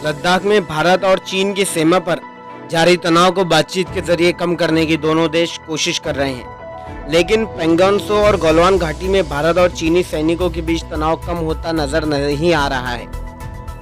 लद्दाख में भारत और चीन की सीमा पर जारी तनाव को बातचीत के जरिए कम करने की दोनों देश कोशिश कर रहे हैं, लेकिन पैंगोंग त्सो और गलवान घाटी में भारत और चीनी सैनिकों के बीच तनाव कम होता नजर नहीं आ रहा है।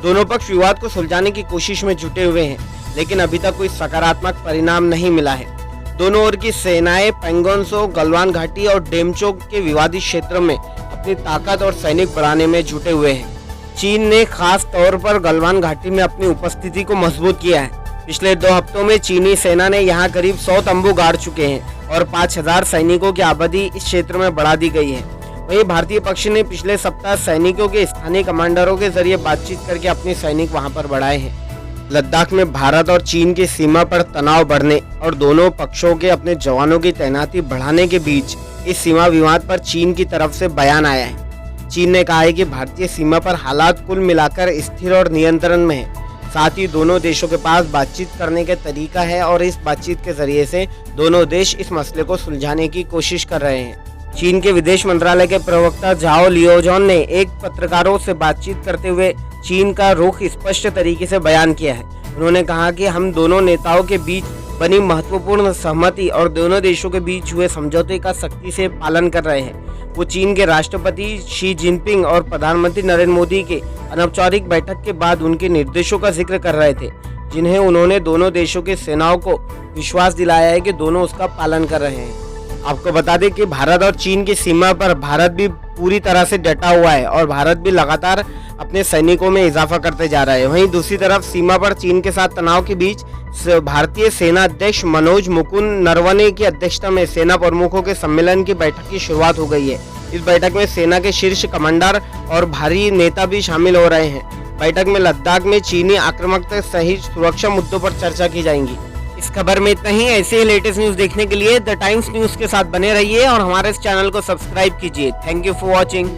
दोनों पक्ष विवाद को सुलझाने की कोशिश में जुटे हुए हैं, लेकिन अभी तक कोई सकारात्मक परिणाम नहीं मिला है। दोनों ओर की सेनाएं पैंगोंग त्सो, गलवान घाटी और डेमचोक के विवादित क्षेत्रों में अपनी ताकत और सैनिक बढ़ाने में जुटे हुए हैं। चीन ने खास तौर पर गलवान घाटी में अपनी उपस्थिति को मजबूत किया है। पिछले 2 हफ्तों में चीनी सेना ने यहां करीब 100 तंबू गाड़ चुके हैं और 5000 सैनिकों की आबादी इस क्षेत्र में बढ़ा दी गई है। वहीं भारतीय पक्ष ने पिछले सप्ताह सैनिकों के स्थानीय कमांडरों के जरिए बातचीत करके अपने सैनिक वहां पर बढ़ाए हैं। लद्दाख में भारत और चीन की सीमा पर तनाव बढ़ने और दोनों पक्षों के अपने जवानों की तैनाती बढ़ाने के बीच इस सीमा विवाद पर चीन की तरफ से बयान आया है। चीन ने कहा है कि भारतीय सीमा पर हालात कुल मिलाकर स्थिर और नियंत्रण में है। साथ ही दोनों देशों के पास बातचीत करने का तरीका है और इस बातचीत के जरिए से दोनों देश इस मसले को सुलझाने की कोशिश कर रहे हैं। चीन के विदेश मंत्रालय के प्रवक्ता झाओ लियोजॉन ने एक पत्रकारों से बातचीत करते हुए चीन का रुख स्पष्ट तरीके से बयान किया है। उन्होंने कहा कि हम दोनों नेताओं के बीच बनी महत्वपूर्ण सहमति और दोनों देशों के बीच हुए समझौते का सख्ती से पालन कर रहे हैं। वो चीन के राष्ट्रपति शी जिनपिंग और प्रधानमंत्री नरेंद्र मोदी के अनौपचारिक बैठक के बाद उनके निर्देशों का जिक्र कर रहे थे, जिन्हें उन्होंने दोनों देशों की सेनाओं को विश्वास दिलाया है कि दोनों उसका पालन कर रहे हैं। आपको बता दें कि भारत और चीन की सीमा पर भारत भी पूरी तरह से डटा हुआ है और भारत भी लगातार अपने सैनिकों में इजाफा करते जा रहा है। वहीं दूसरी तरफ सीमा पर चीन के साथ तनाव के बीच भारतीय सेना अध्यक्ष मनोज मुकुंद नरवणे की अध्यक्षता में सेना प्रमुखों के सम्मेलन की बैठक की शुरुआत हो गई है। इस बैठक में सेना के शीर्ष कमांडर और भारी नेता भी शामिल हो रहे हैं। बैठक में लद्दाख में चीनी आक्रामकता सहित सुरक्षा मुद्दों पर चर्चा की जाएगी। इस खबर में इतना ही। ऐसे ही लेटेस्ट न्यूज देखने के लिए द टाइम्स न्यूज के साथ बने रहिए और हमारे इस चैनल को सब्सक्राइब कीजिए। Thank you for watching.